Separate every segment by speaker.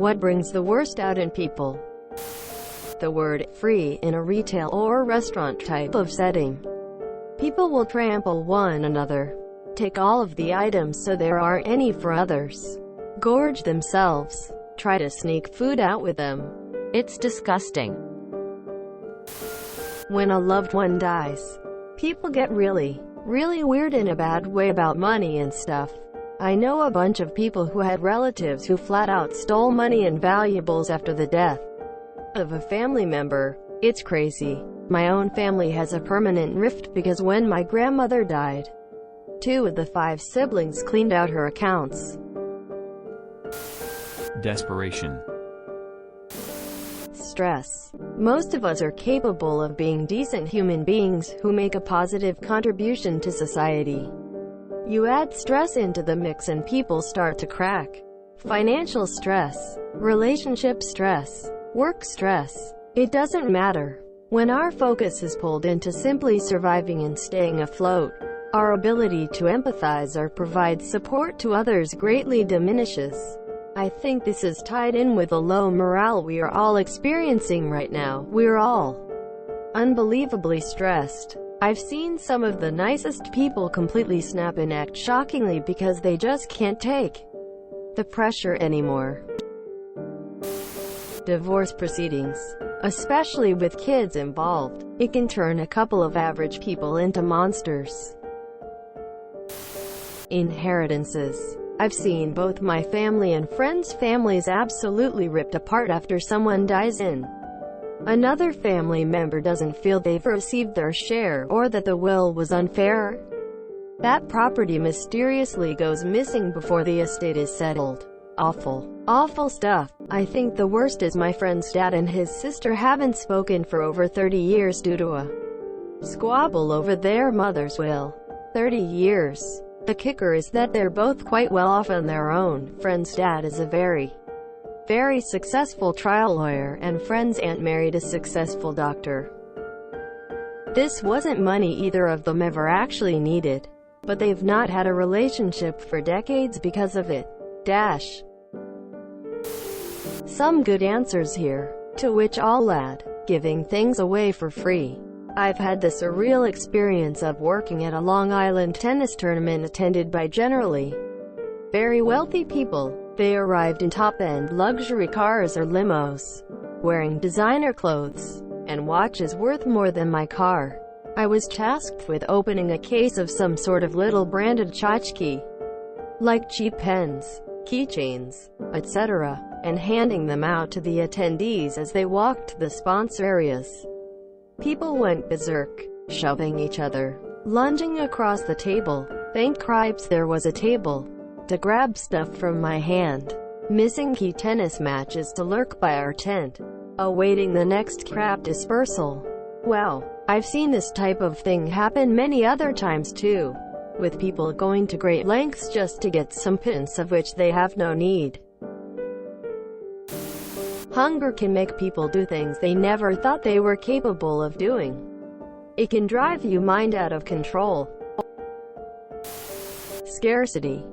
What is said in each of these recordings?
Speaker 1: What brings the worst out in people? The word free in a retail or restaurant type of setting. People will trample one another, take all of the items so there aren't any for others, gorge themselves, try to sneak food out with them. It's disgusting. When a loved one dies, people get really weird in a bad way about money and stuff. I know a bunch of people who had relatives who flat out stole money and valuables after the death of a family member. It's crazy. My own family has a permanent rift because when my grandmother died, 2 of the 5 siblings cleaned out her accounts.
Speaker 2: Desperation.
Speaker 1: Stress. Most of us are capable of being decent human beings who make a positive contribution to society. You add stress into the mix and people start to crack. Financial stress, relationship stress, work stress. It doesn't matter. When our focus is pulled into simply surviving and staying afloat, our ability to empathize or provide support to others greatly diminishes. I think this is tied in with the low morale we are all experiencing right now. We're all unbelievably stressed. I've seen some of the nicest people completely snap and act shockingly because they just can't take the pressure anymore. Divorce proceedings. Especially with kids involved, it can turn a couple of average people into monsters. Inheritances. I've seen both my family and friends' families absolutely ripped apart after someone dies and another family member doesn't feel they've received their share, or that the will was unfair. That property mysteriously goes missing before the estate is settled. Awful stuff. I think the worst is my friend's dad and his sister haven't spoken for over 30 years due to a squabble over their mother's will. 30 years. The kicker is that they're both quite well off on their own. Friend's dad is a very successful trial lawyer, and friend's aunt married a successful doctor. This wasn't money either of them ever actually needed, but they've not had a relationship for decades because of it. Some good answers here, to which I'll add, giving things away for free. I've had the surreal experience of working at a Long Island tennis tournament attended by generally very wealthy people. They arrived in top-end luxury cars or limos, wearing designer clothes, and watches worth more than my car. I was tasked with opening a case of some sort of little branded tchotchke, like cheap pens, keychains, etc., and handing them out to the attendees as they walked to the sponsor areas. People went berserk, shoving each other, lunging across the table. Thank cripes there was a table to grab stuff from my hand. Missing key tennis matches to lurk by our tent, awaiting the next crap dispersal. Well, I've seen this type of thing happen many other times too, with people going to great lengths just to get some pittance of which they have no need. Hunger can make people do things they never thought they were capable of doing. It can drive your mind out of control. Scarcity.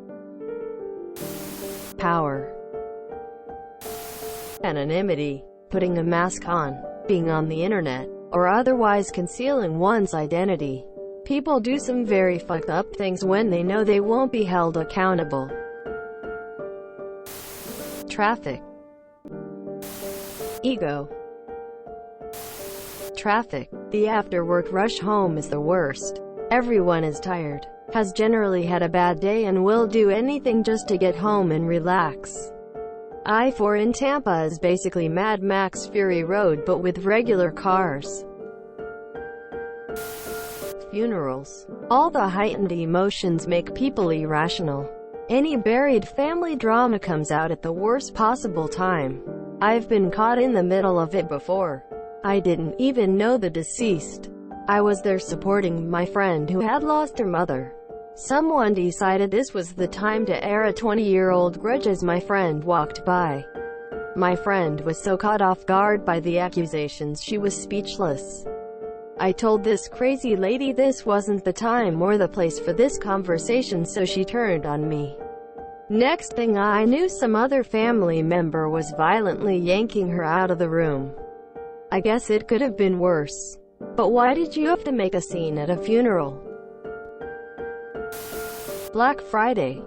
Speaker 1: Power. Anonymity. Putting a mask on, being on the internet, or otherwise concealing one's identity. People do some very fucked up things when they know they won't be held accountable. Traffic. Ego. Traffic. The after-work rush home is the worst. Everyone is tired, has generally had a bad day, and will do anything just to get home and relax. I-4 in Tampa is basically Mad Max Fury Road but with regular cars. Funerals. All the heightened emotions make people irrational. Any buried family drama comes out at the worst possible time. I've been caught in the middle of it before. I didn't even know the deceased. I was there supporting my friend who had lost her mother. Someone decided this was the time to air a 20-year-old grudge as my friend walked by. My friend was so caught off guard by the accusations she was speechless. I told this crazy lady this wasn't the time or the place for this conversation, so she turned on me. Next thing I knew, some other family member was violently yanking her out of the room. I guess it could have been worse. But why did you have to make a scene at a funeral? Black Friday.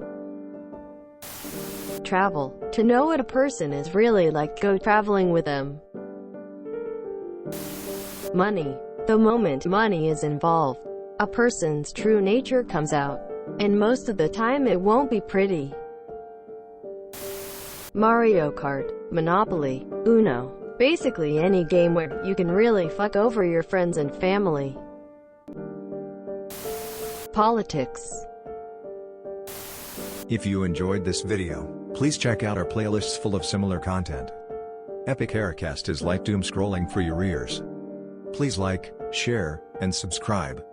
Speaker 1: Travel. To know what a person is really like, go traveling with them. Money. The moment money is involved, a person's true nature comes out. And most of the time it won't be pretty. Mario Kart, Monopoly, Uno. Basically any game where you can really fuck over your friends and family. Politics.
Speaker 2: If you enjoyed this video, please check out our playlists full of similar content. Epic Haircast is like doom scrolling for your ears. Please like, share, and subscribe.